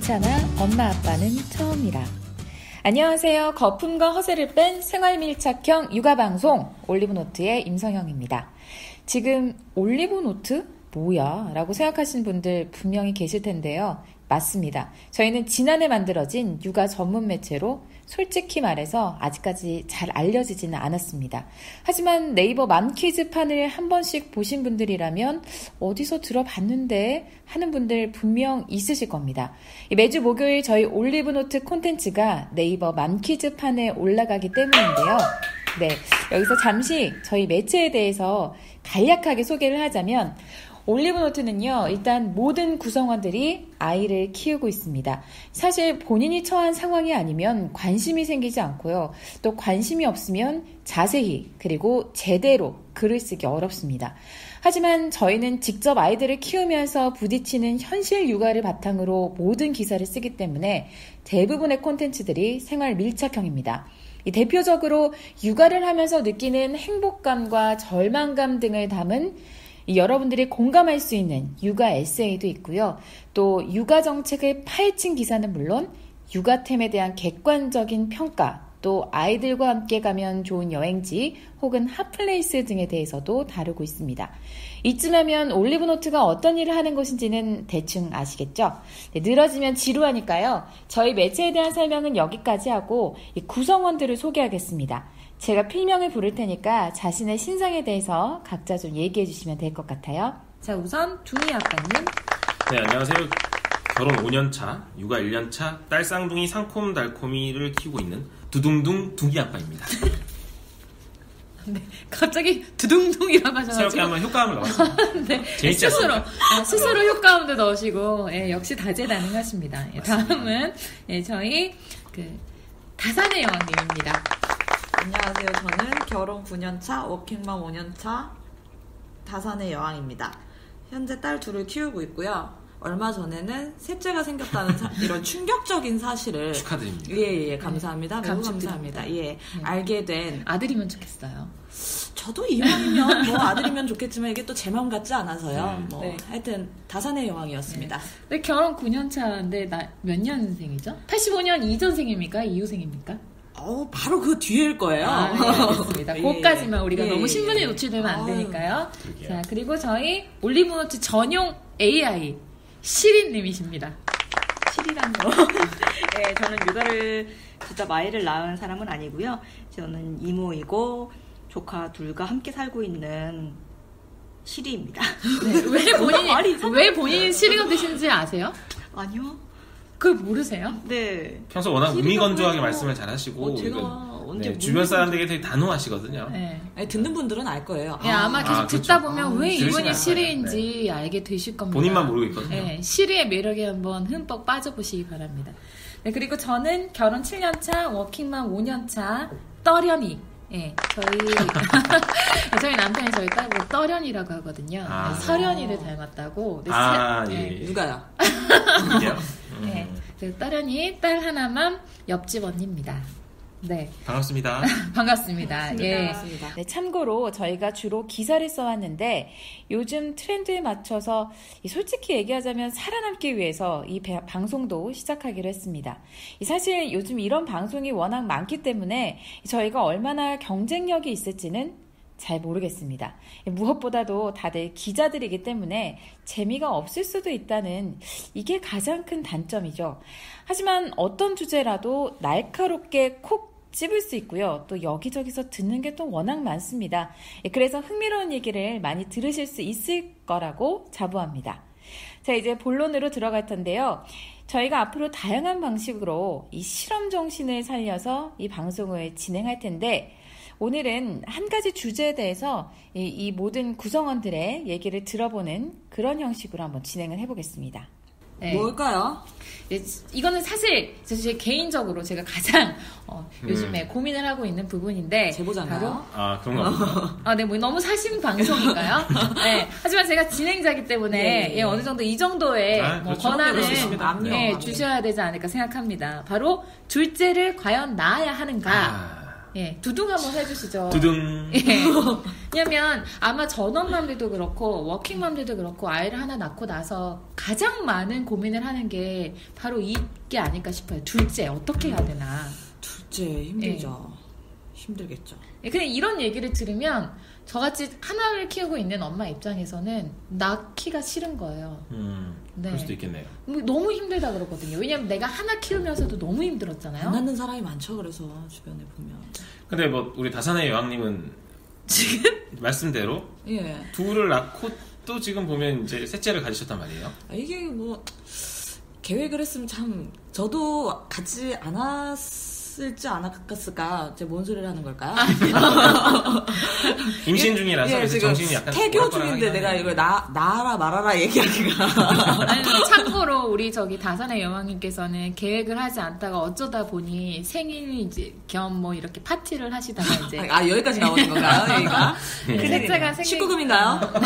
괜찮아, 엄마 아빠는 처음이라. 안녕하세요. 거품과 허세를 뺀 생활밀착형 육아방송 올리브노트의 임성영입니다. 지금 올리브노트? 뭐야? 라고 생각하시는 분들 분명히 계실 텐데요. 맞습니다. 저희는 지난해 만들어진 육아 전문 매체로 솔직히 말해서 아직까지 잘 알려지지는 않았습니다. 하지만 네이버 맘퀴즈판을 한 번씩 보신 분들이라면 어디서 들어봤는데 하는 분들 분명 있으실 겁니다. 매주 목요일 저희 올리브노트 콘텐츠가 네이버 맘퀴즈판에 올라가기 때문인데요. 네, 여기서 잠시 저희 매체에 대해서 간략하게 소개를 하자면 올리브노트는요, 일단 모든 구성원들이 아이를 키우고 있습니다. 사실 본인이 처한 상황이 아니면 관심이 생기지 않고요. 또 관심이 없으면 자세히 그리고 제대로 글을 쓰기 어렵습니다. 하지만 저희는 직접 아이들을 키우면서 부딪히는 현실 육아를 바탕으로 모든 기사를 쓰기 때문에 대부분의 콘텐츠들이 생활 밀착형입니다. 대표적으로 육아를 하면서 느끼는 행복감과 절망감 등을 담은 여러분들이 공감할 수 있는 육아 에세이도 있고요. 또 육아 정책을 파헤친 기사는 물론 육아템에 대한 객관적인 평가, 또 아이들과 함께 가면 좋은 여행지 혹은 핫플레이스 등에 대해서도 다루고 있습니다. 이쯤 하면 올리브노트가 어떤 일을 하는 것인지는 대충 아시겠죠? 네, 늘어지면 지루하니까요. 저희 매체에 대한 설명은 여기까지 하고 이 구성원들을 소개하겠습니다. 제가 필명을 부를 테니까 자신의 신상에 대해서 각자 좀 얘기해 주시면 될 것 같아요. 자, 우선 두미 아빠님. 네, 안녕하세요. 결혼 5년차, 육아 1년차, 딸 쌍둥이 상콤달콤이를 키우고 있는 두둥둥 둥이 아빠입니다. 네, 갑자기 두둥둥이라고 하셔가지고 새롭게 한번 효과음을 넣었습니다. 네, 재밌지 않습니까? 스스로 효과음도 넣으시고 역시 다재다능하십니다. 다음은 저희 다산의 여왕님입니다. 안녕하세요. 저는 결혼 9년차, 워킹맘 5년차, 다산의 여왕입니다. 현재 딸 둘을 키우고 있고요. 얼마 전에는 셋째가 생겼다는 이런 충격적인 사실을 축하드립니다. 예, 감사합니다. 매우 감사합니다. 예, 알게 된 아들이면 좋겠어요. 저도 이왕이면 뭐 아들이면 좋겠지만 이게 또 제 마음 같지 않아서요. 하여튼 다산의 여왕이었습니다. 네, 결혼 9년 차인데 몇 년생이죠? 85년 이전생입니까? 이후생입니까? 바로 그 뒤일 거예요. 네, 알겠습니다. 그것까지만 우리가 너무 신문에 노출되면 안 되니까요. 자, 그리고 저희 올리브노트 전용 AI 시린님이십니다. 시리란 거. 네, 저는 육아를 진짜 마이를 낳은 사람은 아니고요. 저는 이모이고 조카 둘과 함께 살고 있는 시리입니다. 네, 왜 본인이 시리가 되시는지 아세요? 아니요. 그걸 모르세요? 네. 평소 워낙 무미건조하게 말씀을 잘 하시고 주변 사람들에게 되게 단호하시거든요. 네. 듣는 분들은 알 거예요. 아마 계속 듣다 보면 왜 이분이 시리인지 알게 되실 겁니다. 본인만 모르고 있거든요. 네, 시리의 매력에 한번 흠뻑 빠져보시기 바랍니다. 네, 그리고 저는 결혼 7년차, 워킹맘 5년차, 떠련이. 네, 저희 남편이 저희 딸고 떠련이라고 하거든요. 서련이를 닮았다고. 누가요? 네, 떠련이 딸 하나만 옆집 언니입니다. 네. 반갑습니다. 반갑습니다. 예. 반갑습니다. 네, 참고로 저희가 주로 기사를 써왔는데 요즘 트렌드에 맞춰서 솔직히 얘기하자면 살아남기 위해서 이 방송도 시작하기로 했습니다. 사실 요즘 이런 방송이 워낙 많기 때문에 저희가 얼마나 경쟁력이 있을지는 잘 모르겠습니다. 무엇보다도 다들 기자들이기 때문에 재미가 없을 수도 있다는 이게 가장 큰 단점이죠. 하지만 어떤 주제라도 날카롭게 콕 찝을 수 있고요. 또 여기저기서 듣는 게 또 워낙 많습니다. 그래서 흥미로운 얘기를 많이 들으실 수 있을 거라고 자부합니다. 자, 이제 본론으로 들어갈 텐데요. 저희가 앞으로 다양한 방식으로 이 실험 정신을 살려서 이 방송을 진행할 텐데 오늘은 한 가지 주제에 대해서 이 모든 구성원들의 얘기를 들어보는 그런 형식으로 한번 진행을 해보겠습니다. 네. 뭘까요? 이거는 사실 제 개인적으로 제가 가장 요즘에 고민을 하고 있는 부분인데 제보자인가요? 그런가 보다. 네, 뭐 너무 사심 방송인가요? 네. 하지만 제가 진행자이기 때문에 어느 정도 이 정도의 권한을 주셔야 되지 않을까 생각합니다. 바로 둘째를 과연 낳아야 하는가? 예, 두둥 한번 해주시죠. 두둥. 예. 왜냐면 아마 전업맘들도 그렇고 워킹맘들도 그렇고 아이를 하나 낳고 나서 가장 많은 고민을 하는 게 바로 이게 아닐까 싶어요. 둘째 어떻게 해야 되나. 둘째 힘들죠. 힘들겠죠. 예, 그냥 이런 얘기를 들으면 저같이 하나를 키우고 있는 엄마 입장에서는 낳기가 싫은 거예요. 네. 그럴 수도 있겠네요. 너무 힘들다 그러거든요. 왜냐면 내가 하나 키우면서도 너무 힘들었잖아요. 안 낳는 사람이 많죠. 그래서 주변에 보면. 근데 뭐 우리 다산의 여왕님은 지금 말씀대로 예. 둘을 낳고 또 지금 보면 이제 셋째를 가지셨단 말이에요. 이게 뭐 계획을 했으면 참 저도 갖지 않았을지 않았을까? 제가 뭔 소리를 하는 걸까요? 임신 중이라서 예, 그래서 지금 정신이 약간 태교 중인데 내가 이걸 나라 말아라 얘기하기가. 아니, 참고로 우리 저기 다산의 여왕님께서는 계획을 하지 않다가 어쩌다 보니 생일 이제 겸 뭐 이렇게 파티를 하시다가 이제 여기까지 나오는 건가요? 여기가? 그 셋째가 생일 19금인가요?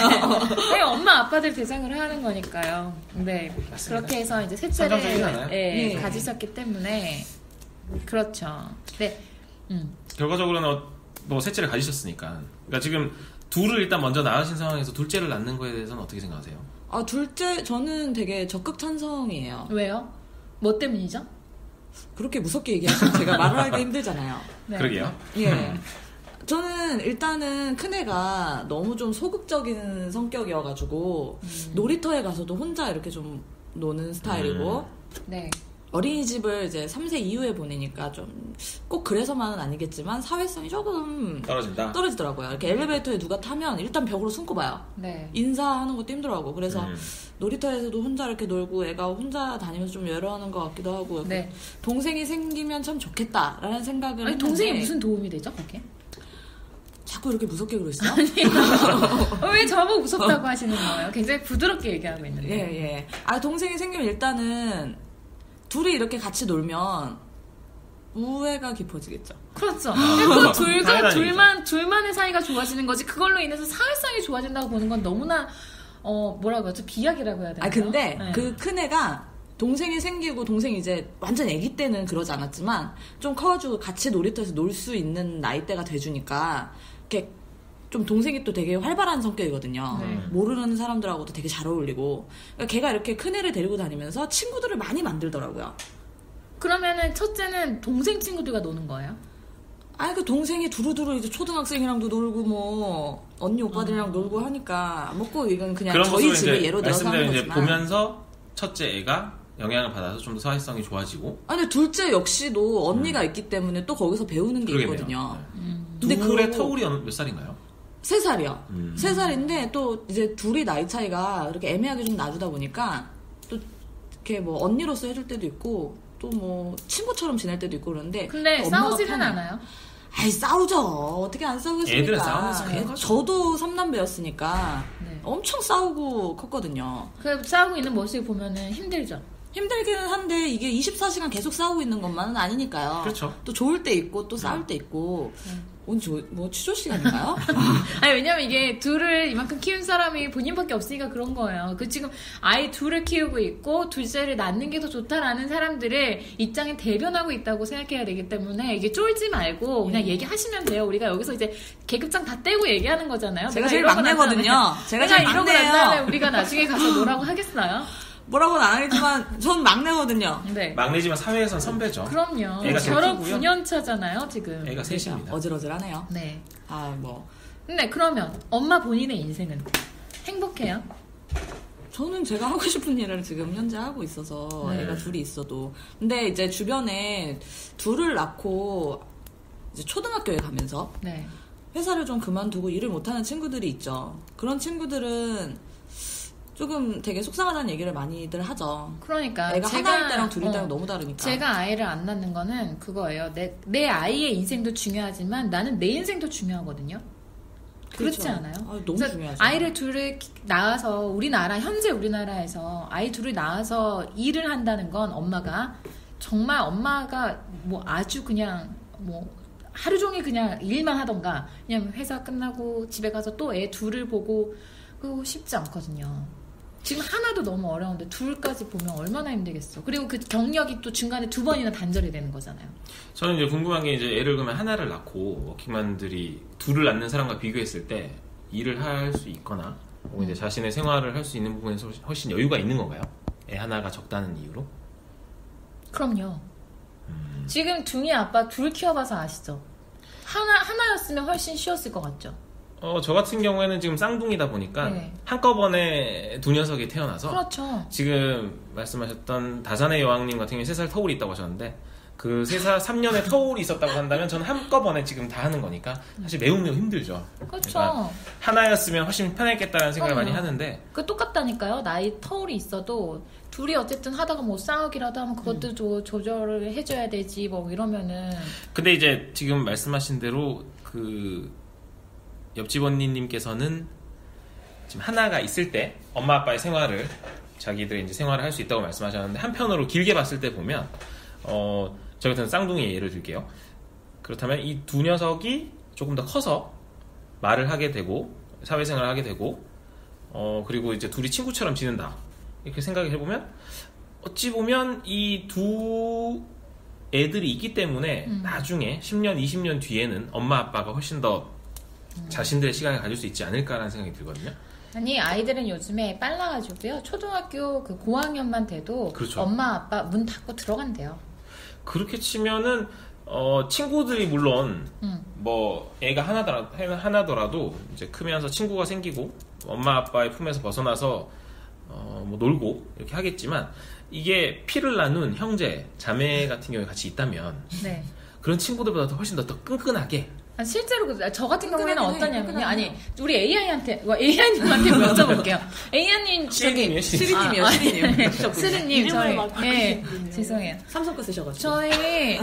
네, 엄마 아빠들 대상으로 하는 거니까요. 네, 맞습니다. 그렇게 해서 이제 선정적이잖아요. 셋째를 예, 네. 가지셨기 때문에 그렇죠. 네, 결과적으로는 뭐 셋째를 가지셨으니까. 그러니까 지금 둘을 일단 먼저 낳으신 상황에서 둘째를 낳는 거에 대해서는 어떻게 생각하세요? 둘째 저는 되게 적극 찬성이에요. 왜요? 뭐 때문이죠? 그렇게 무섭게 얘기하시면 제가 말을 하기 힘들잖아요. 네. 그러게요. 예. 저는 일단은 큰애가 너무 좀 소극적인 성격이어가지고 놀이터에 가서도 혼자 이렇게 좀 노는 스타일이고 네. 어린이집을 이제 3세 이후에 보내니까 좀 꼭 그래서만은 아니겠지만 사회성이 조금 떨어지더라고요. 이렇게 엘리베이터에 누가 타면 일단 벽으로 숨고 봐요. 네. 인사하는 것도 힘들어하고 그래서 놀이터에서도 혼자 이렇게 놀고 애가 혼자 다니면서 좀 외로워하는 것 같기도 하고 네. 동생이 생기면 참 좋겠다라는 생각을 아니, 했는데 동생이 무슨 도움이 되죠, 그게? 자꾸 이렇게 무섭게 그러시죠? 왜 저보고 무섭다고 하시는 거예요? 굉장히 부드럽게 얘기하고 있는데. 예. 동생이 생기면 일단은 둘이 이렇게 같이 놀면 우애가 깊어지겠죠. 그렇죠. 그 당연한 둘만의 사이가 좋아지는 거지. 그걸로 인해서 사회성이 좋아진다고 보는 건 너무나 뭐라고 하죠? 비약이라고 해야 되나요? 근데 네. 그 큰애가 동생이 생기고 동생이 이제 완전 아기 때는 그러지 않았지만 좀 커가지고 같이 놀이터에서 놀 수 있는 나이대가 돼주니까 이렇게 좀 동생이 또 되게 활발한 성격이거든요. 모르는 사람들하고도 되게 잘 어울리고 그러니까 걔가 이렇게 큰애를 데리고 다니면서 친구들을 많이 만들더라고요. 그러면은 첫째는 동생 친구들과 노는 거예요? 그 동생이 두루두루 이제 초등학생이랑도 놀고 뭐 언니 오빠들이랑 놀고 하니까 먹고 이건 그냥 그런 저희 모습을 집에 이제 예로 들어서 하는 말씀대로 이제 거지만 보면서 첫째 애가 영향을 받아서 좀 더 사회성이 좋아지고. 근데 둘째 역시도 언니가 있기 때문에 또 거기서 배우는 게 그러겠네요. 있거든요. 근데 둘의 터울이 몇 살인가요? 3살이요. 3살인데 또 이제 둘이 나이 차이가 그렇게 애매하게 좀 나주다 보니까 또 이렇게 뭐 언니로서 해줄 때도 있고 또 뭐 친구처럼 지낼 때도 있고 그런데 근데 엄마가 싸우지는 편해요. 않아요? 싸우죠. 어떻게 안 싸우겠습니까? 애들은 싸우면서 저도 3남매였으니까 네. 엄청 싸우고 컸거든요. 그 싸우고 있는 모습을 보면은 힘들죠. 힘들기는 한데 이게 24시간 계속 싸우고 있는 것만은 아니니까요. 그렇죠. 또 좋을 때 있고 또 싸울 때 있고. 오늘 뭐 취조 시간인가요? 아니 왜냐면 이게 둘을 이만큼 키운 사람이 본인밖에 없으니까 그런 거예요. 그 지금 아이 둘을 키우고 있고 둘째를 낳는 게 더 좋다라는 사람들을 입장에 대변하고 있다고 생각해야 되기 때문에 이게 쫄지 말고 그냥 얘기하시면 돼요. 우리가 여기서 이제 계급장 다 떼고 얘기하는 거잖아요. 제가 내가 제일 이러고 막내거든요. 났다면, 제가 내가 제일 이러고 막내예요. 난 다음에 우리가 나중에 가서 뭐라고 하겠어요? 뭐라고는 안 하겠지만 전 막내거든요. 네. 막내지만 사회에선 선배죠. 그럼요. 애가 제일 결혼 크고요. 9년 차잖아요, 지금. 애가 셋입니다. 어질어질하네요. 네. 뭐 근데 그러면 엄마 본인의 인생은 행복해요? 저는 제가 하고 싶은 일을 지금 현재 하고 있어서 네. 애가 둘이 있어도 근데 이제 주변에 둘을 낳고 이제 초등학교에 가면서 네. 회사를 좀 그만두고 일을 못하는 친구들이 있죠. 그런 친구들은 조금 되게 속상하다는 얘기를 많이들 하죠. 그러니까 애가 하나일 때랑 둘일 때랑 너무 다르니까. 제가 아이를 안 낳는 거는 그거예요. 내 아이의 인생도 중요하지만 나는 내 인생도 중요하거든요. 그렇지 그렇죠. 않아요? 너무 그래서 중요하죠. 아이를 둘을 낳아서 현재 우리나라에서 아이 둘을 낳아서 일을 한다는 건 정말 엄마가 뭐 아주 그냥 뭐 하루 종일 그냥 일만 하던가 그냥 회사 끝나고 집에 가서 또 애 둘을 보고 그거 쉽지 않거든요. 지금 하나도 너무 어려운데 둘까지 보면 얼마나 힘들겠어. 그리고 그 경력이 또 중간에 2번이나 단절이 되는 거잖아요. 저는 이제 궁금한 게 이제 예를 들면 하나를 낳고 워킹맘들이 둘을 낳는 사람과 비교했을 때 일을 할 수 있거나 혹은 이제 자신의 생활을 할 수 있는 부분에서 훨씬 여유가 있는 건가요? 애 하나가 적다는 이유로? 그럼요. 지금 둥이 아빠 둘 키워봐서 아시죠? 하나였으면 훨씬 쉬웠을 것 같죠? 저 같은 경우에는 지금 쌍둥이다 보니까 네. 한꺼번에 두 녀석이 태어나서 그렇죠. 지금 말씀하셨던 다산의 여왕님 같은 경우에 3살 터울이 있다고 하셨는데 그 3년의 터울이 있었다고 한다면 저는 한꺼번에 지금 다 하는 거니까 사실 매우 힘들죠. 그렇죠. 그러니까 하나였으면 훨씬 편했겠다라는 생각을 많이 하는데 그 똑같다니까요. 나이 터울이 있어도 둘이 어쨌든 하다가 뭐 싸우기라도 하면 그것도 조절을 해줘야 되지 뭐 이러면은. 근데 이제 지금 말씀하신 대로 그 옆집 언니님께서는 지금 하나가 있을 때 엄마 아빠의 생활을 자기들의 이제 생활을 할 수 있다고 말씀하셨는데 한편으로 길게 봤을 때 보면 저 같은 쌍둥이 예를 들게요. 그렇다면 이 두 녀석이 조금 더 커서 말을 하게 되고 사회생활을 하게 되고 그리고 이제 둘이 친구처럼 지낸다 이렇게 생각을 해보면 어찌 보면 이 두 애들이 있기 때문에 나중에 10년 20년 뒤에는 엄마 아빠가 훨씬 더 자신들의 시간을 가질 수 있지 않을까라는 생각이 들거든요. 아니 아이들은 요즘에 빨라가지고요. 초등학교 그 고학년만 돼도 그렇죠. 엄마 아빠 문 닫고 들어간대요. 그렇게 치면은 친구들이 물론 뭐 애가 하나더라도 이제 크면서 친구가 생기고 엄마 아빠의 품에서 벗어나서 뭐 놀고 이렇게 하겠지만 이게 피를 나눈 형제 자매 같은 경우에 같이 있다면 네. 그런 친구들보다 훨씬 더 끈끈하게. 실제로 저 같은 경우에는 끈끈하긴 해, 어떠냐면요. 아니 우리 AI님한테 여쭤볼게요. AI님 저기 시리님이요. 시리님 이름을 저희 막 죄송해요. 삼성 거 쓰셔가지고. 저희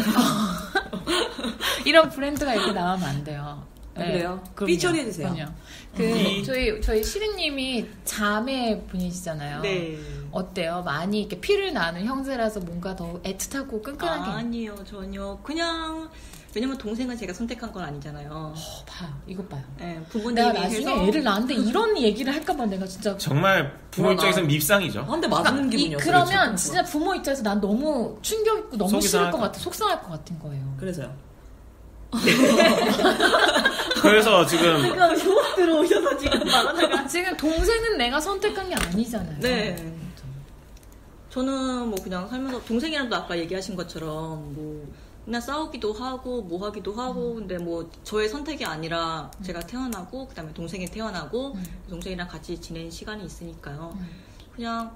이런 브랜드가 이렇게 나오면 안 돼요. 그래요? 그럼요. 삐 처리해주세요. 그럼요. 저희 시리님이 자매 분이시잖아요. 네. 어때요? 많이 이렇게 피를 나는 형제라서 뭔가 더 애틋하고 끈끈하게. 아니요, 전혀. 그냥, 왜냐면 동생은 제가 선택한 건 아니잖아요. 봐요. 이것 봐요. 네, 부모님이 내가 나중에 해서 애를 낳는데 이런 얘기를 할까봐 내가 진짜. 정말 부모 입장에서 밉상이죠. 근데 맞는 기분이었어요. 그러면 진짜 부모 입장에서 난 너무 충격 있고 너무 속이 싫을 것 상할 같아. 속상할 것 같은 거예요. 그래서요. 그래서 지금 제가 소문 들어오셔서 지금 말하다가. 지금 동생은 내가 선택한 게 아니잖아요. 네. 저는 뭐 그냥 살면서 동생이랑도 아까 얘기하신 것처럼 뭐 그냥 싸우기도 하고 뭐 하기도 하고 근데 뭐 저의 선택이 아니라 제가 태어나고 그다음에 동생이 태어나고 동생이랑 같이 지낸 시간이 있으니까요. 그냥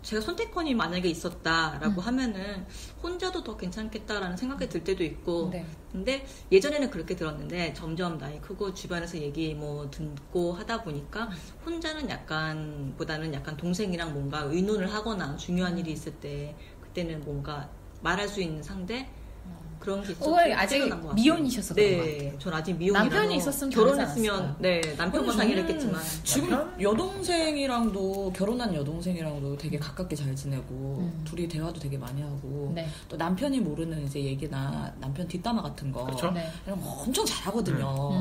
제가 선택권이 만약에 있었다라고 하면은 혼자도 더 괜찮겠다라는 생각이 들 때도 있고 네. 근데 예전에는 그렇게 들었는데 점점 나이 크고 주변에서 얘기 뭐 듣고 하다 보니까 혼자는 보다는 약간 동생이랑 뭔가 의논을 하거나 중요한 일이 있을 때 그때는 뭔가 말할 수 있는 상대 그런 게 좀 아직 생각난 것 같아요. 미혼이셔서 그런 것 같아요. 네, 전 아직 미혼이라서 남편이 있었으면 결혼했으면 다르지 네 남편과 상의를 했겠지만 지금 여동생이랑도 결혼한 여동생이랑도 되게 가깝게 잘 지내고 둘이 대화도 되게 많이 하고 네. 또 남편이 모르는 이제 얘기나 남편 뒷담화 같은 거 그렇죠. 네. 이런 거 엄청 잘하거든요.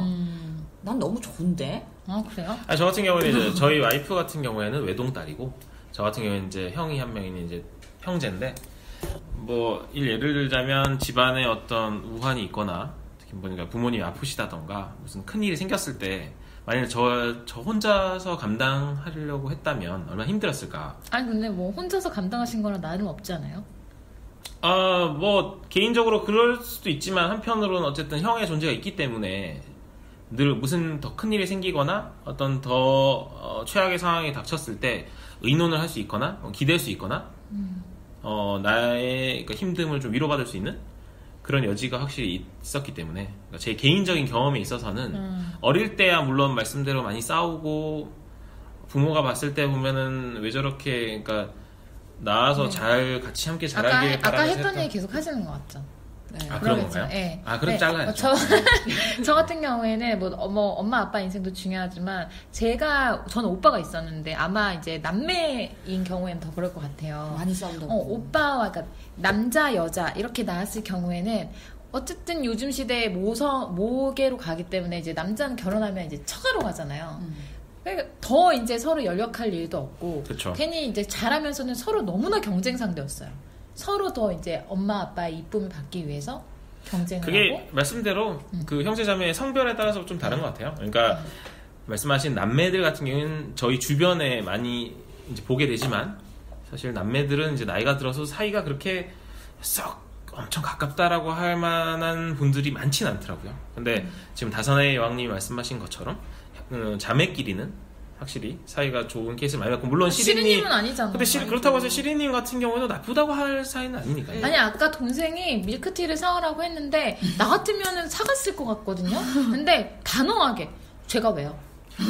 난 너무 좋은데. 아 그래요? 저 같은 경우는 이제 저희 와이프 같은 경우에는 외동딸이고 저 같은 경우에는 이제 형이 한 명이 이제 형제인데 뭐 예를 들자면 집안에 어떤 우환이 있거나 특히 보니까 부모님이 아프시다던가 무슨 큰 일이 생겼을 때 만약에 저 혼자서 감당하려고 했다면 얼마나 힘들었을까. 아니 근데 뭐 혼자서 감당하신 거랑 나름 없지 않아요? 뭐 개인적으로 그럴 수도 있지만 한편으로는 어쨌든 형의 존재가 있기 때문에 늘 무슨 더 큰 일이 생기거나 어떤 더 최악의 상황이 닥쳤을 때 의논을 할 수 있거나 기댈 수 있거나 나의 그러니까 힘듦을 좀 위로받을 수 있는 그런 여지가 확실히 있었기 때문에 그러니까 제 개인적인 경험에 있어서는 어릴 때야 물론 말씀대로 많이 싸우고 부모가 봤을 때 보면은 왜 저렇게 그러니까 나와서 잘 같이 함께 자라길 아까 했던 얘기 계속 하시는 것 같죠? 네. 그런 건가요? 네. 그럼 잘라야죠. 저 같은 경우에는 뭐 엄마 아빠 인생도 중요하지만 저는 오빠가 있었는데 아마 이제 남매인 경우에는 더 그럴 것 같아요. 많이 싸운다고. 오빠와 그러니까 남자 여자 이렇게 낳았을 경우에는 어쨌든 요즘 시대에 모계로 가기 때문에 이제 남자는 결혼하면 이제 처가로 가잖아요. 그러니까 더 이제 서로 연력할 일도 없고 그쵸. 괜히 이제 잘하면서는 서로 너무나 경쟁 상대였어요. 서로 더 이제 엄마 아빠의 이쁨을 받기 위해서 경쟁을 그게 하고. 말씀대로 그 형제자매의 성별에 따라서 좀 다른 것 같아요. 그러니까 말씀하신 남매들 같은 경우는 저희 주변에 많이 이제 보게 되지만 사실 남매들은 이제 나이가 들어서 사이가 그렇게 썩 엄청 가깝다라고 할 만한 분들이 많진 않더라고요. 근데 지금 다산의 여왕님이 말씀하신 것처럼 자매끼리는 확실히 사이가 좋은 케이스를 많이 봤고, 물론 시리님은 아니잖아. 근데 그렇다고 해서 시리님 같은 경우에는 나쁘다고 할 사이는 아니니까요. 아니 아까 동생이 밀크티를 사오라고 했는데 나 같으면은 사갔을 것 같거든요. 근데 단호하게 제가 왜요?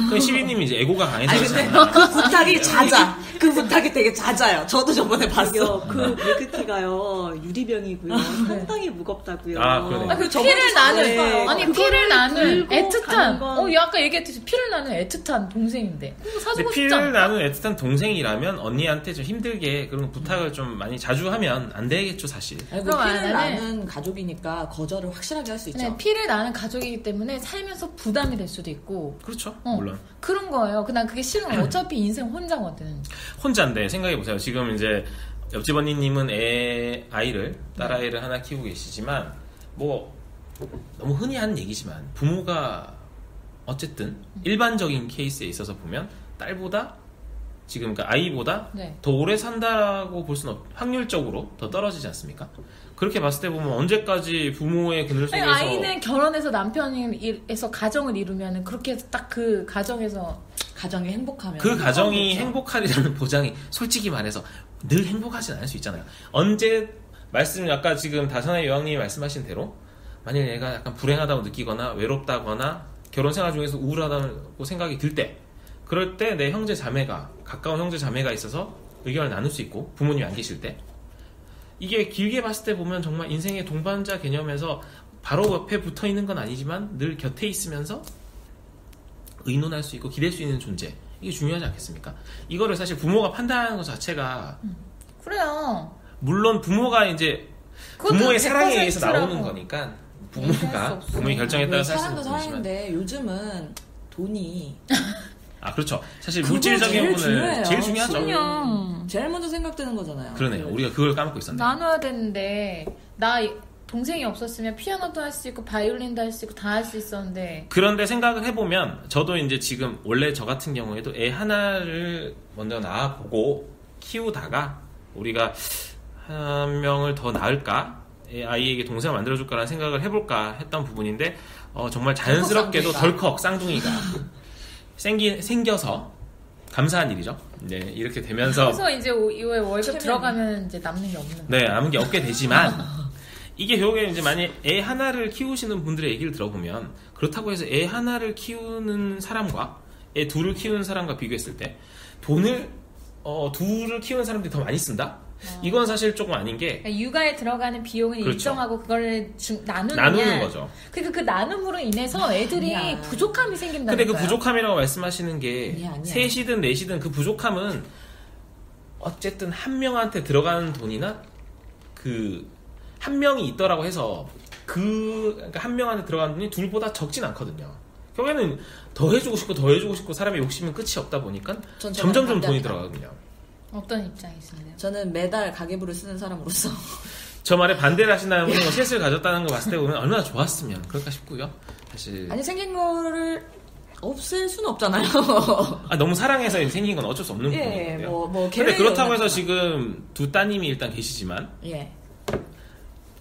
그 시리님이 이제 애고가 강해서 아니 근데 그렇잖아요. 그 부탁이 잦아. 그 부탁이 되게 잦아요. 저도 저번에 봤어. 그 밀크티가요 유리병이고요. 상당히 무겁다고요. 아, 그러네요. 그 저번에 피를 나는 네. 아니 그거를 피를 나는 들고 애틋한 가는 건- 아까 얘기했듯이 피를 나는 애틋한 동생인데 그거 근데 사주고 싶지 피를 않아? 나눈 애틋한 동생이라면 언니한테 좀 힘들게 그런 부탁을 좀 많이 자주 하면 안 되겠죠, 사실. 아니, 그럼 피를 나는- 나는 가족이니까 거절을 확실하게 할 수 있죠. 네, 피를 나는 가족이기 때문에 살면서 부담이 될 수도 있고 그렇죠, 어, 물론. 그런 거예요. 난 그게 싫은 거야. 어차피 인생 혼자거든. 혼자인데 생각해보세요. 지금 이제 옆집 언니님은 아이를 딸아이를 하나 키우고 계시지만 뭐 너무 흔히 하는 얘기지만 부모가 어쨌든 일반적인 케이스에 있어서 보면 딸보다 지금 그러니까 아이보다 네. 더 오래 산다라고 볼 수는 확률적으로 더 떨어지지 않습니까? 그렇게 봤을 때 보면 언제까지 부모의 그늘 아니, 속에서 아이는 결혼해서 남편에서 가정을 이루면 그렇게 해서 딱 그 가정에서 가정이 행복하면 그 가정이 그렇죠. 행복하리라는 보장이 솔직히 말해서 늘 행복하진 않을 수 있잖아요. 언제 아까 지금 다산의 여왕님이 말씀하신 대로 만약 얘가 약간 불행하다고 느끼거나 외롭다거나 결혼 생활 중에서 우울하다고 생각이 들 때, 그럴 때 내 형제 자매가 가까운 형제 자매가 있어서 의견을 나눌 수 있고 부모님이 안 계실 때, 이게 길게 봤을 때 보면 정말 인생의 동반자 개념에서 바로 옆에 붙어 있는 건 아니지만 늘 곁에 있으면서 의논할 수 있고 기댈 수 있는 존재, 이게 중요하지 않겠습니까? 이거를 사실 부모가 판단하는 것 자체가 그래요. 물론 부모가 이제 그것도 부모의 사랑에 100% 의해서 라고. 나오는 거니까 얘기할 부모가 수 없어. 부모의 결정에 따라 살 사랑도 수는 있지만, 사랑인데 요즘은 돈이 그렇죠. 사실 그거 물질적인 제일 부분을 중요해요. 제일 중요하죠. 그냥 제일 먼저 생각되는 거잖아요. 그러네요. 우리가 그걸 까먹고 있었네. 나눠야 되는데 나 동생이 없었으면 피아노도 할 수 있고 바이올린도 할 수 있고 다 할 수 있었는데 그런데 생각을 해보면 저도 이제 지금 원래 저 같은 경우에도 애 하나를 먼저 낳아보고 키우다가 우리가 한 명을 더 낳을까, 아이에게 동생을 만들어줄까라는 생각을 해볼까 했던 부분인데 정말 자연스럽게도 덜컥 쌍둥이가 생겨서 감사한 일이죠. 네, 이렇게 되면서 그래서 이제 이후에 월급 최면이. 들어가면 이제 남는 게 없는 거야. 네, 남은 게 없게 되지만 이게 결국에 이제 만약 애 하나를 키우시는 분들의 얘기를 들어보면 그렇다고 해서 애 하나를 키우는 사람과 애 둘을 키우는 사람과 비교했을 때 돈을 둘을 키우는 사람들이 더 많이 쓴다? 이건 사실 조금 아닌 게 그러니까 육아에 들어가는 비용은 그렇죠. 일정하고 그걸 나누는 거죠. 그러니까 그 나눔으로 인해서 애들이 아니야. 부족함이 생긴다는 근데 그 거예요. 부족함이라고 말씀하시는 게 아니야. 셋이든 넷이든 그 부족함은 어쨌든 한 명한테 들어가는 돈이나 그 한 명이 있더라고 해서 그러니까 한 명한테 들어가는 돈이 둘보다 적진 않거든요. 결국에는 더 해주고 싶고 사람의 욕심은 끝이 없다 보니까 전 점점 좀 돈이 반대합니다. 들어가거든요. 어떤 입장이신데요? 저는 매달 가계부를 쓰는 사람으로서 저 말에 반대를 하신다는 분이 셋을 가졌다는 거 봤을 때 보면 얼마나 좋았으면 그럴까 싶고요. 사실 아니 생긴 거를 없앨 수는 없잖아요. 너무 사랑해서 생긴 건 어쩔 수 없는 예, 부분인데요. 뭐 근데 그렇다고 해서 지금 두 따님이 일단 계시지만 예.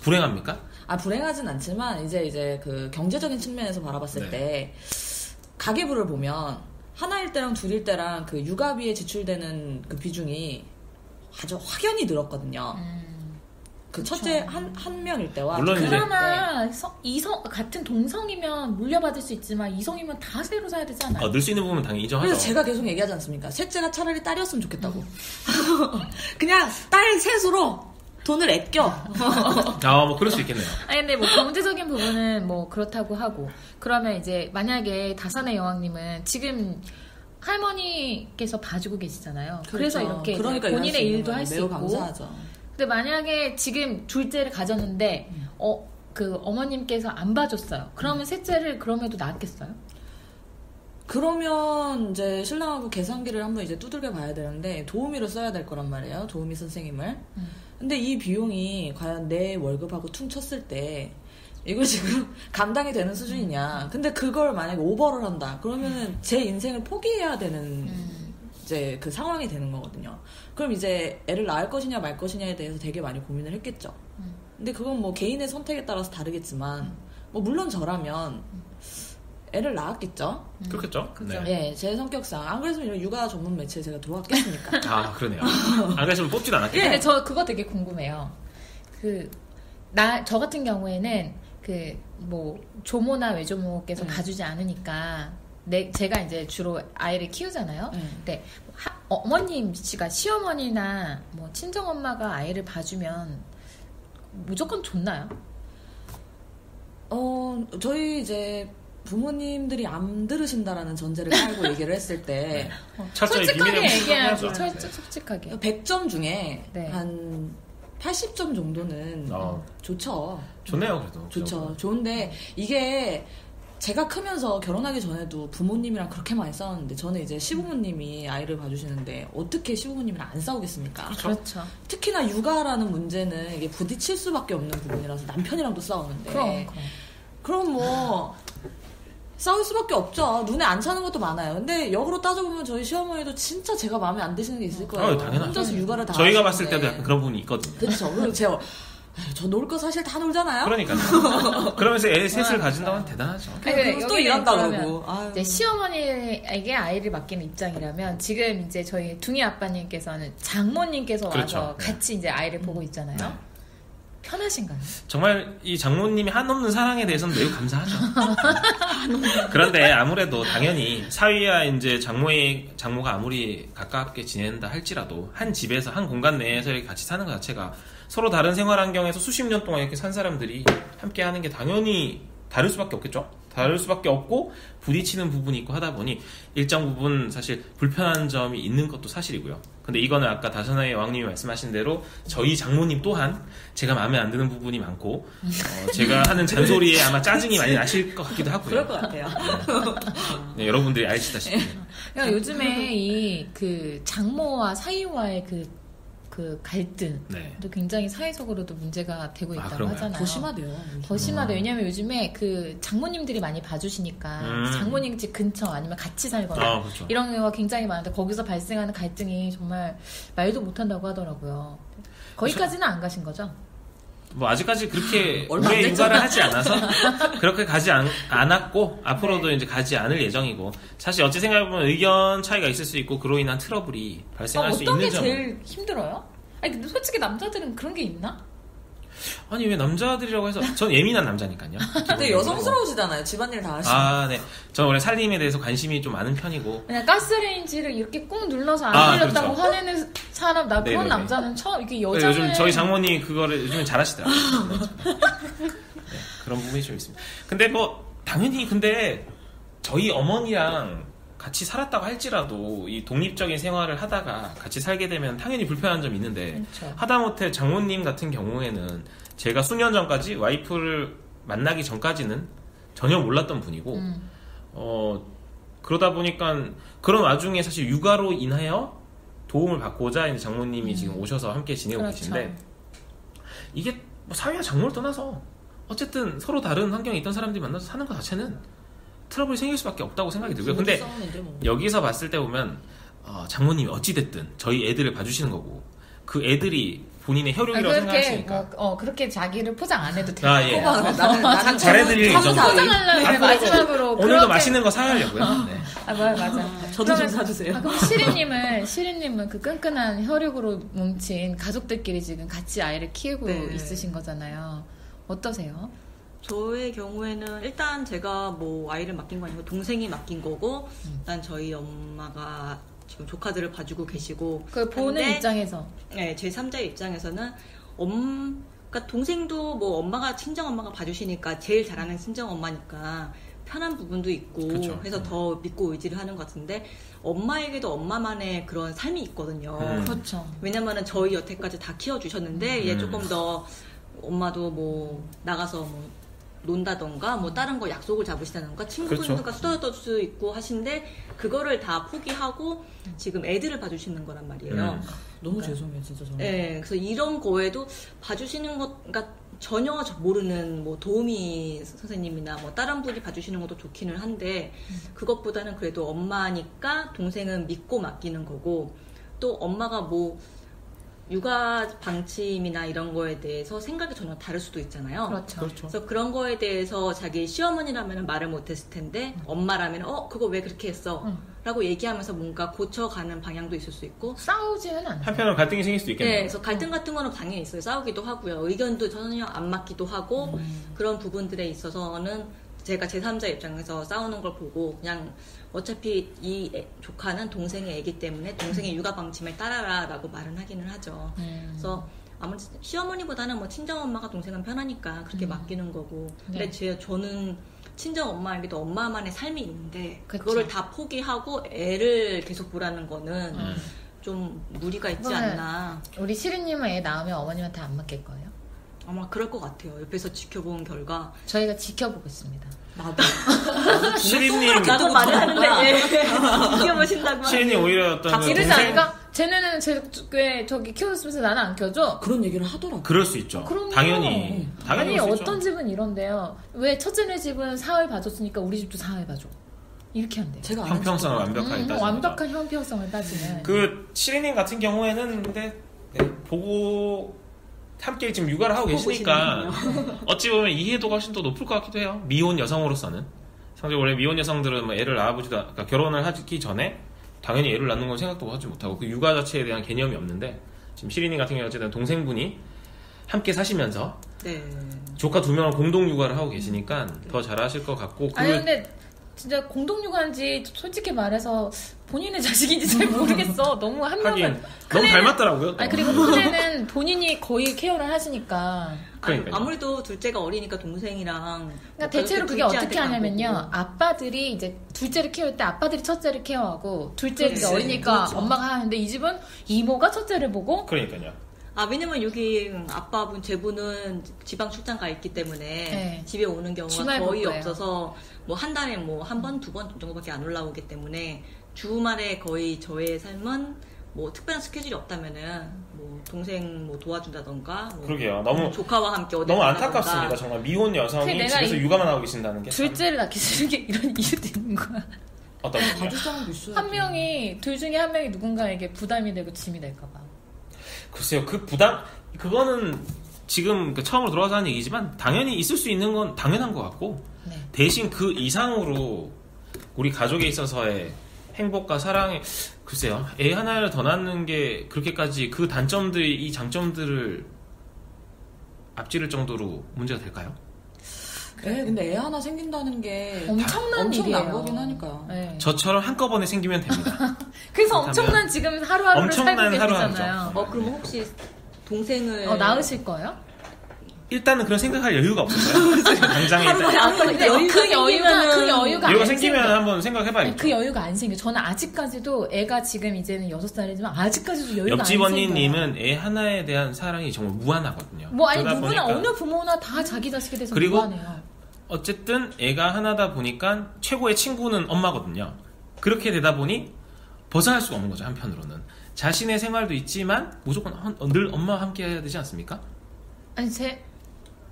불행합니까? 불행하진 않지만 이제 그 경제적인 측면에서 바라봤을 네. 때 가계부를 보면 하나일 때랑 둘일 때랑 그 육아비에 지출되는 그 비중이 아주 확연히 늘었거든요. 그 첫째 한 명일 때와 물론 둘일 이제- 그나마 같은 동성이면 물려받을 수 있지만 이성이면 다 새로 사야 되지 않아요? 늘 수 있는 부분은 당연히 인정하죠. 그래서 제가 계속 얘기하지 않습니까? 셋째가 차라리 딸이었으면 좋겠다고. 그냥 딸 셋으로 돈을 아껴. 뭐 그럴 수 있겠네요. 아니 근데 뭐 경제적인 부분은 뭐 그렇다고 하고 그러면 이제 만약에 다산의 여왕님은 지금 할머니께서 봐주고 계시잖아요. 그래서 이렇게 이제 그러니까 본인의 일도 할 수 매우 있고. 감사하죠. 근데 만약에 지금 둘째를 가졌는데 그 어머님께서 안 봐줬어요. 그러면 셋째를 그럼에도 낳았겠어요? 그러면 이제 신랑하고 계산기를 한번 이제 두들겨 봐야 되는데 도우미를 써야 될 거란 말이에요. 도우미 선생님을. 근데 이 비용이 과연 내 월급하고 퉁쳤을 때 이거 지금 감당이 되는 수준이냐. 근데 그걸 만약에 오버를 한다. 그러면은 제 인생을 포기해야 되는 이제 그 상황이 되는 거거든요. 그럼 이제 애를 낳을 것이냐 말 것이냐에 대해서 되게 많이 고민을 했겠죠. 근데 그건 뭐 개인의 선택에 따라서 다르겠지만 뭐 물론 저라면 애를 낳았겠죠. 그렇겠죠. 네. 네, 제 성격상. 안 그랬으면 이런 육아 전문 매체에 제가 들어왔겠습니까? 아, 그러네요. 안 그랬으면 뽑지도 않았겠죠. 근데 저 그거 되게 궁금해요. 저 같은 경우에는 뭐 조모나 외조모께서 봐주지 않으니까 제가 이제 주로 아이를 키우잖아요. 근데 어머님 씨가 시어머니나 뭐 친정 엄마가 아이를 봐주면 무조건 좋나요? 저희 이제 부모님들이 안 들으신다라는 전제를 깔고 얘기를 했을 때 솔직하게 얘기해야죠. 솔직하게 100점 중에 네. 한 80점 정도는 좋죠. 좋네요, 그래도. 좋죠. 좋은데 이게 제가 크면서 결혼하기 전에도 부모님이랑 그렇게 많이 싸웠는데 저는 이제 시부모님이 아이를 봐주시는데 어떻게 시부모님이랑 안 싸우겠습니까? 그렇죠. 특히나 육아라는 문제는 이게 부딪힐 수밖에 없는 부분이라서 남편이랑도 싸우는데 그럼 뭐 싸울 수밖에 없죠. 눈에 안 차는 것도 많아요. 근데 역으로 따져보면 저희 시어머니도 진짜 제가 마음에 안 드시는 게 있을 거예요. 당연하죠. 혼자서 육아를 다 저희가 하시는데. 봤을 때도 약간 그런 부분이 있거든요. 그렇죠. 그리고 제가 저 놀 거 사실 다 놀잖아요. 그러니까요. 그러면서 애 셋을 가진다고 하면 대단하죠. 그리고 또 일한다 그러고. 이제 시어머니에게 아이를 맡기는 입장이라면 지금 이제 저희 둥이 아빠님께서는 장모님께서 그렇죠. 와서 같이 이제 아이를 보고 있잖아요. 네. 편하신가요? 정말 이 장모님이 한없는 사랑에 대해서는 매우 감사하죠. 그런데 아무래도 당연히 사위와 이제 장모가 아무리 가깝게 지낸다 할지라도 한 집에서 한 공간 내에서 이렇게 같이 사는 것 자체가 서로 다른 생활 환경에서 수십 년 동안 이렇게 산 사람들이 함께 하는 게 당연히 다를 수밖에 없겠죠. 다를 수밖에 없고 부딪히는 부분이 있고 하다 보니 일정 부분 사실 불편한 점이 있는 것도 사실이고요. 근데 이거는 아까 다선아의 왕님이 말씀하신 대로 저희 장모님 또한 제가 마음에 안 드는 부분이 많고 제가 하는 잔소리에 아마 짜증이 많이 나실 것 같기도 하고요. 그럴 것 같아요. 네, 여러분들이 아시다시피. 그러니까 요즘에 장모와 사위와의 그 갈등도 네. 굉장히 사회적으로도 문제가 되고 있다고 그런가요? 하잖아요. 더 심하대요. 더 심하대요. 왜냐면 요즘에 장모님들이 많이 봐주시니까 장모님 집 근처 아니면 같이 살거나 그렇죠. 이런 경우가 굉장히 많은데 거기서 발생하는 갈등이 정말 말도 못한다고 하더라고요. 거기까지는 안 가신 거죠? 뭐 아직까지 그렇게 얼마 안 오래 됐잖아. 육아를 하지 않아서 그렇게 가지 않았고 앞으로도 이제 가지 않을 예정이고 사실 어찌 생각해보면 의견 차이가 있을 수 있고 그로 인한 트러블이 발생할 수 어떤 있는 게 점은 제일 힘들어요? 아니 근데 솔직히 남자들은 그런 게 있나? 아니 왜 남자들이라고 해서 전 예민한 남자니까요. 근데 여성스러우시잖아요. 집안일 다 하시고. 네. 저는 원래 살림에 대해서 관심이 좀 많은 편이고 그냥 가스레인지를 이렇게 꾹 눌러서 안 돌렸다고 그렇죠. 화내는 사람 그런 네네네. 남자는 처음 이게 여자는 요즘 저희 장모님 그거를 요즘엔 잘하시더라고요. 네, 그런 부분이 좀 있습니다. 근데 뭐 당연히 근데 저희 어머니랑 같이 살았다고 할지라도 이 독립적인 생활을 하다가 같이 살게 되면 당연히 불편한 점이 있는데 그렇죠. 하다못해 장모님 같은 경우에는 제가 수년 전까지 와이프를 만나기 전까지는 전혀 몰랐던 분이고 그러다 보니까 그런 와중에 사실 육아로 인하여 도움을 받고자 이제 장모님이 지금 오셔서 함께 지내고 그렇죠. 계신데 이게 뭐 사위와 장모를 떠나서 어쨌든 서로 다른 환경에 있던 사람들이 만나서 사는 것 자체는 트러블이 생길 수밖에 없다고 생각이 들고요. 근데 뭐. 여기서 봤을 때 보면 장모님이 어찌됐든 저희 애들을 봐주시는 거고 그 애들이 본인의 혈육이라고 생각하시니까 그렇게 자기를 포장 안 해도 돼요. 예. 나는 잘해드릴 예정이고 포장하려면 마지막으로 오늘도 그렇게... 맛있는 거 사가려고요. 네. 맞아. 저도 좀 사주세요. 그럼 시리님은 그 끈끈한 혈육으로 뭉친 가족들끼리 지금 같이 아이를 키우고 있으신 거잖아요. 어떠세요? 저의 경우에는 일단 제가 뭐 아이를 맡긴 거 아니고 동생이 맡긴 거고 일단 저희 엄마가 지금 조카들을 봐주고 계시고 그 보는 입장에서 네, 제 3자의 입장에서는 그러니까 동생도 뭐 엄마가 친정엄마가 봐주시니까 제일 잘하는 친정엄마니까 편한 부분도 있고 그쵸. 해서 더 믿고 의지를 하는 것 같은데 엄마에게도 엄마만의 그런 삶이 있거든요. 그렇죠. 왜냐면은 저희 여태까지 다 키워주셨는데 이제 조금 더 엄마도 뭐 나가서 뭐 논다던가 뭐 다른 거 약속을 잡으시다던가 친구분들과 그렇죠. 수다 떨 수 있고 하신데 그거를 다 포기하고 지금 애들을 봐주시는 거란 말이에요. 너무 죄송해요, 진짜 저는. 네, 그래서 이런 거에도 봐주시는 것, 그러니까 전혀 모르는 뭐 도우미 선생님이나 뭐 다른 분이 봐주시는 것도 좋기는 한데 그것보다는 그래도 엄마니까 동생은 믿고 맡기는 거고 또 엄마가 뭐 육아 방침이나 이런 거에 대해서 생각이 전혀 다를 수도 있잖아요. 그렇죠. 그래서 그런 거에 대해서 자기 시어머니라면 말을 못했을 텐데 엄마라면 그거 왜 그렇게 했어? 라고 얘기하면서 뭔가 고쳐가는 방향도 있을 수 있고 싸우지는 않아요. 한편으로 갈등이 생길 수도 있겠네요. 네, 그래서 갈등 같은 거는 당연히 있어요. 싸우기도 하고요. 의견도 전혀 안 맞기도 하고 그런 부분들에 있어서는 제가 제3자 입장에서 싸우는 걸 보고 그냥 어차피 이 조카는 동생의 애기 때문에 동생의 육아 방침을 따라라 라고 말은 하기는 하죠. 그래서 아무래도 시어머니보다는 뭐 친정엄마가 동생은 편하니까 그렇게 맡기는 거고 근데 저는 친정엄마에게도 엄마만의 삶이 있는데 그쵸. 그거를 다 포기하고 애를 계속 보라는 거는 좀 무리가 있지 않나. 우리 시리님은 애 낳으면 어머님한테 안 맡길 거예요? 아마 그럴 것 같아요. 옆에서 지켜본 결과. 저희가 지켜보고 있습니다. 나도. 시리님, 나도 말을 하는데 지켜보신다고. 시리님 오히려 어떤 그 이러지 동생 않을까? 쟤네는 왜 저기 키워줬으면서 나는 안 키워줘? 그런 얘기를 하더라고. 그럴 수 있죠. 그럼요. 당연히 아니 그럴 수 어떤 있죠. 집은 이런데요. 왜 첫째네 집은 사회 봐줬으니까 우리 집도 사회 봐줘. 이렇게 한대요. 제가 형평성을 완벽하게 따지는 완벽한 형평성을 따지는. 그 시리님 같은 경우에는 근데 보고 함께 지금 육아를 하고 계시니까 어찌 보면 이해도가 훨씬 더 높을 것 같기도 해요. 미혼 여성으로서는 상대 원래 미혼 여성들은 뭐 애를 낳아보지도 그러니까 결혼을 하기 전에 당연히 애를 낳는 건 생각도 하지 못하고 그 육아 자체에 대한 개념이 없는데 지금 시리님 같은 경우 어쨌든 동생분이 함께 사시면서 네. 조카 2명을 공동 육아를 하고 계시니까 더 잘하실 것 같고 아니 근데 진짜 공동 육아인지 솔직히 말해서 본인의 자식인지 잘 모르겠어. 너무 한 명은 하긴 너무 닮았더라고요. 또. 아니 그리고 큰애는 본인이 거의 케어를 하시니까. 그러니까요. 아무래도 둘째가 어리니까 동생이랑. 그러니까 대체로 그게 어떻게 하냐면요. 아빠들이 이제 둘째를 키울 때 아빠들이 첫째를 케어하고 둘째가 그렇지. 어리니까 그렇죠. 엄마가 하는데 이 집은 이모가 첫째를 보고 그러니까요. 왜냐면 여기 아빠분, 제분은 지방 출장 가 있기 때문에 네. 집에 오는 경우가 주말 거의 볼 거예요. 없어서 뭐 한 달에 뭐 한 번, 2번 정도밖에 안 올라오기 때문에 주말에 거의 저의 삶은 뭐 특별한 스케줄이 없다면은 뭐 동생 뭐 도와준다던가 뭐 그러게요. 너무 조카와 함께 어디 너무 간다던가. 안타깝습니다. 정말 미혼 여성이 내가 집에서 육아만 하고 계신다는 게 참. 둘째를 낳기 싫은 게 이런 이유도 있는 거야. 어떤 거요? 가질 사람도 있어요. 한 명이 둘 중에 한 명이 누군가에게 부담이 되고 짐이 될까 봐. 글쎄요, 그 부담 그거는 지금 처음으로 돌아와서 하는 얘기지만 당연히 있을 수 있는 건 당연한 것 같고 네. 대신 그 이상으로 우리 가족에 있어서의 행복과 사랑에 글쎄요, 애 하나를 더 낳는 게 그렇게까지 그 단점들, 이 장점들을 앞지를 정도로 문제가 될까요? 네, 근데 애 하나 생긴다는 게 엄청난 엄청난 일이에요. 거긴 하니까요. 네. 저처럼 한꺼번에 생기면 됩니다. 그래서 그렇다면 엄청난 지금 하루하루를 엄청난 살고 하루하루죠. 계시잖아요. 그럼 혹시 동생을 낳으실 거예요? 일단은 그런 생각할 여유가 없었어요. 당장에 일단 근데 그 여유가 여유가 안 생기면 생겨. 한번 생각해봐야겠죠. 그 여유가 안 생겨. 저는 아직까지도 애가 지금 이제는 6살이지만 아직까지도 여유가 옆집 안 생겨요. 언니님은 애 하나에 대한 사랑이 정말 무한하거든요. 뭐 아니 그러다 누구나 보니까 어느 부모나 다 자기 자식에 대해서 그리고 무한해요. 어쨌든 애가 하나다 보니까 최고의 친구는 엄마거든요. 그렇게 되다 보니 벗어날 수가 없는 거죠. 한편으로는 자신의 생활도 있지만 무조건 늘 엄마와 함께 해야 되지 않습니까? 아니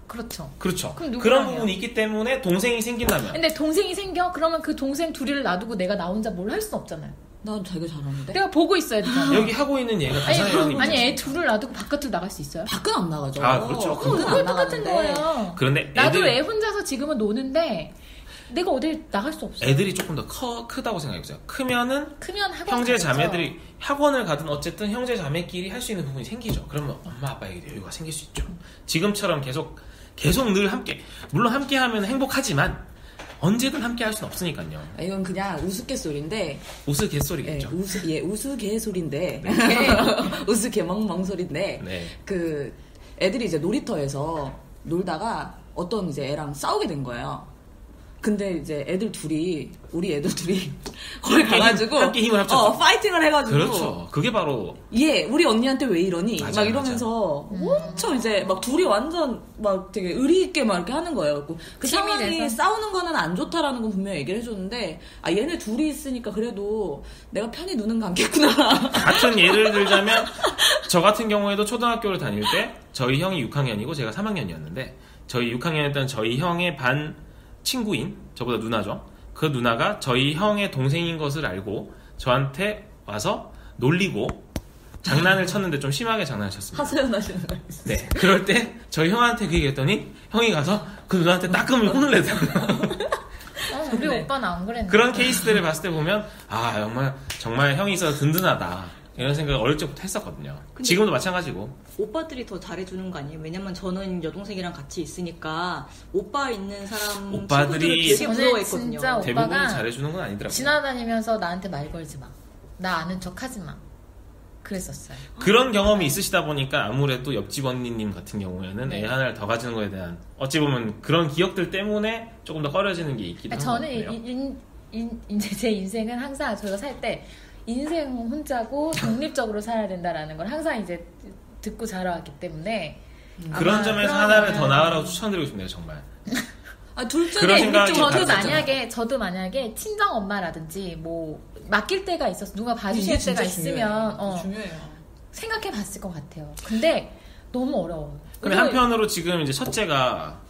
그렇죠. 그렇죠. 그럼 누구랑 그런 해요? 부분이 있기 때문에 동생이 생긴다면 근데 동생이 생겨? 그러면 그 동생 둘이를 놔두고 내가 나 혼자 뭘 할 수 없잖아요. 난 되게 잘하는데. 내가 보고 있어야 되잖아. 여기 하고 있는 얘가 다산이랑 아니 애 둘을 놔두고 바깥으로 나갈 수 있어요? 밖은 안 나가죠. 아, 그렇죠. 밖은 그거 안 똑같은 나가는데. 거예요. 그런데 나도 애 혼자서 지금은 노는데 내가 어딜 나갈 수 없어요. 애들이 조금 더 크다고 생각해보세요. 크면은 크면 학원 형제 가겠죠. 자매들이 학원을 가든 어쨌든 형제 자매끼리 할 수 있는 부분이 생기죠. 그러면 엄마 아빠에게 여유가 생길 수 있죠. 지금처럼 계속 늘 함께, 물론 함께 하면 행복하지만 언제든 함께 할 수는 없으니까요. 이건 그냥 우스갯소리인데. 우스갯소리겠죠. 우스갯소리인데. 우스개멍멍 소리인데. 네. 애들이 이제 놀이터에서 놀다가 어떤 이제 애랑 싸우게 된 거예요. 근데 이제 우리 애들 둘이 거기 가가지고 함께 힘을 합쳤죠. 파이팅을 해가지고 그렇죠. 그게 바로 우리 언니한테 왜 이러니? 맞아, 막 이러면서 엄청 이제 막 둘이 완전 막 되게 의리 있게 막 이렇게 하는 거예요. 그 힘이 상황이 돼서? 싸우는 거는 안 좋다라는 건 분명히 얘기를 해줬는데 얘네 둘이 있으니까 그래도 내가 편히 누는 관계구나. 같은 예를 들자면 저 같은 경우에도 초등학교를 다닐 때 저희 형이 6학년이고 제가 3학년이었는데 저희 6학년이었던 저희 형의 반 친구인 저보다 누나죠. 그 누나가 저희 형의 동생인 것을 알고 저한테 와서 놀리고 장난을 쳤는데 좀 심하게 장난을 쳤습니다. 하소연하시는 거예요. 네. 그럴 때 저희 형한테 그 얘기했더니 형이 가서 그 누나한테 따끔을 혼을 내더라고요. 우리 네. 오빠는 안 그랬는데. 그런 케이스들을 봤을 때 보면 정말 형이 있어서 든든하다 이런 생각을 어릴 적부터 했었거든요. 지금도 마찬가지고. 오빠들이 더 잘해주는 거 아니에요? 왜냐면 저는 여동생이랑 같이 있으니까 오빠 있는 사람 오빠들이 친구들을 되게 부러워했거든요. 진짜 대부분 오빠가 잘해주는 건 아니더라고요. 지나다니면서 나한테 말 걸지 마. 나 아는 척 하지 마. 그랬었어요. 그런 경험이 있으시다 보니까 아무래도 옆집 언니님 같은 경우에는 애 하나를 더 가지는 거에 대한 어찌 보면 그런 기억들 때문에 조금 더 꺼려지는 게 있기도 하고. 저는 이제 제 인생은 항상 저희가 살 때 인생 혼자고 독립적으로 살아야 된다라는 걸 항상 이제 듣고 자라왔기 때문에 그런 점에서 하나를 더 낳으라고 추천드리고 싶네요, 정말. 둘 중에 그런 생각이 저도 만약에 친정 엄마라든지 뭐 맡길 때가 있어서 누가 봐주실 때가 있으면 중요해요. 생각해 봤을 것 같아요. 근데 너무 어려워요. 근데 한편으로 지금 이제 첫째가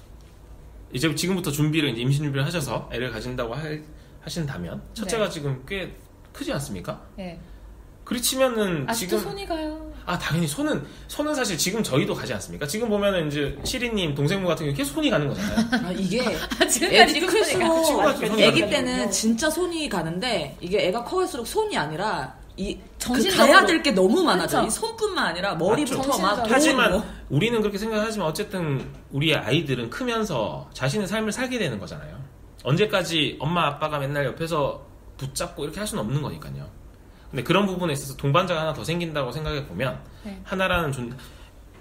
이제 지금부터 준비를 이제 임신 준비를 하셔서 애를 가진다고 하신다면 첫째가 네. 지금 꽤 크지 않습니까? 네. 그리 치면은 아직도 지금 손이 가요. 당연히 손은 사실 지금 저희도 가지 않습니까? 지금 보면은 이제 시리님 동생분 같은 경우 계속 손이 가는 거잖아요. 이게 지금까지 애들이 손이 가요. 친구가 클수록 손이 애기 가는 때는 진짜 손이 가는데 이게 애가 커갈수록 손이 아니라 정신적으로. 가야 될 게 너무 많아져. 그쵸? 이 손뿐만 아니라 머리부터 맞죠. 막 정신적으로. 하지만 뭐. 우리는 그렇게 생각하지만 어쨌든 우리의 아이들은 크면서 자신의 삶을 살게 되는 거잖아요. 언제까지 엄마 아빠가 맨날 옆에서 붙잡고 이렇게 할 수는 없는 거니까요. 근데 그런 부분에 있어서 동반자가 하나 더 생긴다고 생각해 보면 네. 하나라는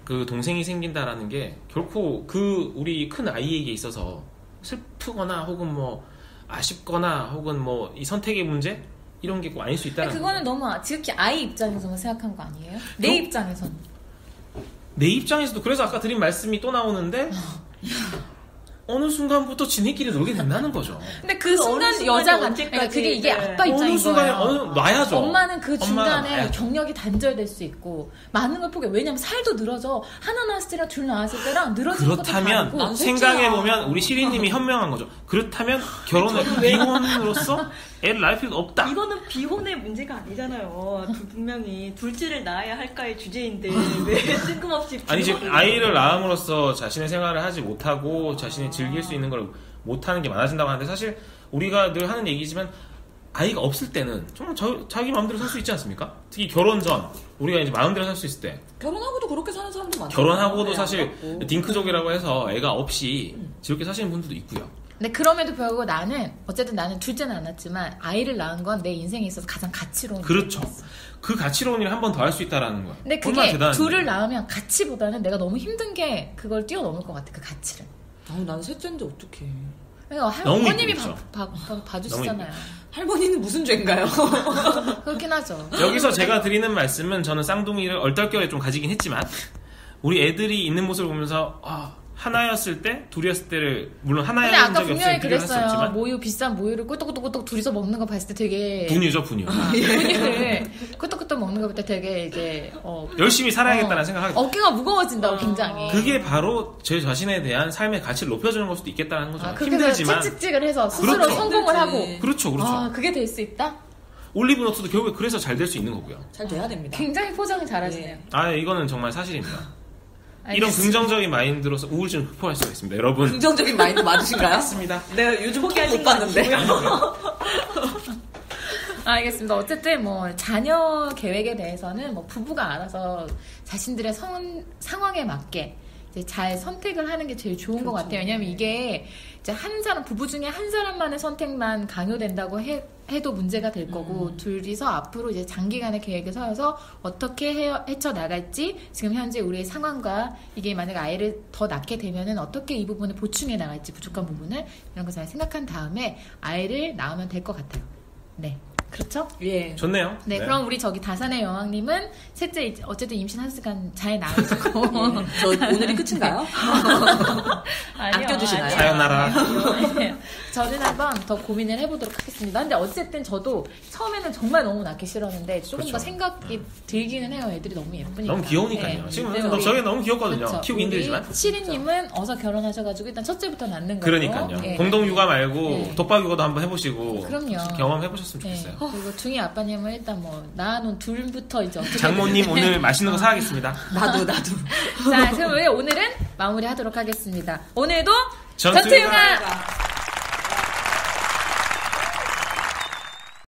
그 동생이 생긴다라는 게 결코 그 우리 큰 아이에게 있어서 슬프거나 혹은 뭐 아쉽거나 혹은 뭐 이 선택의 문제 이런 게 꼭 아닐 수 있다는 그거는 너무 지극히 아이 입장에서만 생각한 거 아니에요? 내 입장에서는. 내 입장에서도 그래서 아까 드린 말씀이 또 나오는데 어느 순간부터 지네끼리 놀게 된다는 거죠. 근데 그 순간 순간이 여자가 언제까지, 그러니까 그게 이게 네. 아빠 입장인 어느 순간에 거예요. 놔야죠. 엄마는 그 엄마가 중간에 놔야죠. 경력이 단절될 수 있고 많은 걸 포기. 왜냐면 살도 늘어져. 하나 낳았을 때랑 둘 낳았을 때랑 늘어지는 것도 그렇다면 다르고. 생각해보면 우리 시리님이 현명한 거죠. 그렇다면 결혼을 비혼으로서 애를 낳을 필요가 없다. 이거는 비혼의 문제가 아니잖아요. 분명히 둘째를 낳아야 할까의 주제인데 왜 뜬금없이 아니 지금 비혼을 아이를 낳음으로써 자신의 생활을 하지 못하고 자신이 즐길 수 있는 걸 못하는 게 많아진다고 하는데 사실 우리가 늘 하는 얘기지만 아이가 없을 때는 정말 자기 마음대로 살 수 있지 않습니까? 특히 결혼 전 우리가 이제 마음대로 살 수 있을 때 결혼하고도 그렇게 사는 사람도 많아요. 결혼하고도 네, 사실 안 갖고. 딩크족이라고 해서 애가 없이 즐겁게 사시는 분들도 있고요. 근데 그럼에도 불구하고 나는 둘째는 안 낳았지만 아이를 낳은 건 내 인생에 있어서 가장 가치로운 그렇죠. 일이었어. 그 가치로운 일을 한 번 더 할 수 있다라는 거야. 근데 얼마나 그게 대단한 둘을 일이야. 낳으면 가치보다는 내가 너무 힘든 게 그걸 뛰어넘을 것 같아. 그 가치를. 난 셋째인데 어떡해. 그러니까 너무 어머님이 이쁘죠. 봐주시잖아요. 할머니는 무슨 죄인가요? 그렇긴 하죠. 여기서 제가 드리는 말씀은 저는 쌍둥이를 얼떨결에 좀 가지긴 했지만 우리 애들이 있는 모습을 보면서 하나였을 때 둘이었을 때를 물론 근데 하나였는 아까 적이 분명히 없으면 비교할 수 그랬어요. 없지만 비싼 모유를 꿀떡꿀떡 둘이서 먹는 거 봤을 때 되게 분유죠 분유. 분유를 꿀떡꿀떡 먹는 거 볼 때 되게 이제 열심히 살아야겠다는 생각하게 돼요. 어깨가 무거워진다고 굉장히. 그게 바로 제 자신에 대한 삶의 가치를 높여주는 걸 수도 있겠다는 거죠. 그렇게 해서 힘들지만 채찍질을 해서 스스로 그렇죠. 성공을 하고. 그렇죠. 그게 될 수 있다? 올리브너트도 결국에 그래서 잘 될 수 있는 거고요. 잘 돼야 됩니다. 굉장히 포장을 잘하시네요. 이거는 정말 사실입니다. 이런 알겠습니다. 긍정적인 마인드로서 우울증을 극복할 수가 있습니다. 여러분. 긍정적인 마인드 맞으신가요? 맞습니다. 내가 요즘 포기하신 못 거 봤는데. 알겠습니다. 어쨌든 자녀 계획에 대해서는 부부가 알아서 자신들의 상황에 맞게 이제 잘 선택을 하는 게 제일 좋은 것 같아요. 왜냐면 이게 이제 부부 중에 한 사람만의 선택만 강요된다고 해도 문제가 될 거고 둘이서 앞으로 이제 장기간의 계획을 세워서 어떻게 헤쳐나갈지 지금 현재 우리의 상황과 이게 만약에 아이를 더 낳게 되면은 어떻게 이 부분을 보충해 나갈지 부족한 부분을 이런 거 잘 생각한 다음에 아이를 낳으면 될 것 같아요. 네. 그렇죠? 예. 좋네요. 네, 그럼 우리 저기 다산의 여왕님은 셋째 어쨌든 임신 한 시간 잘 나으시고 저 오늘이 끝인가요? 아껴주시나요? 사연하라. 저는 한번 더 고민을 해보도록 하겠습니다. 근데 어쨌든 저도 처음에는 정말 너무 낳기 싫었는데 조금 그렇죠. 더 생각이 들기는 해요. 애들이 너무 예쁘니까. 너무 귀여우니까요. 네. 지금 근데 저게 너무 귀엽거든요. 그렇죠. 키우기 힘들지만. 시리님은 어서 결혼하셔가지고 일단 첫째부터 낳는 거예요. 그러니까요. 네. 공동 육아 말고 네. 독박 육아도 한번 해보시고 그럼요. 경험해보셨으면 네. 좋겠어요. 그리고 중이 아빠님은 일단 뭐 낳아놓은 둘부터 이제 어떻게 장모님 오늘 맛있는 거 사가겠습니다. 나도. 자, 그럼 오늘은 마무리하도록 하겠습니다. 오늘도 전투 전투 육아!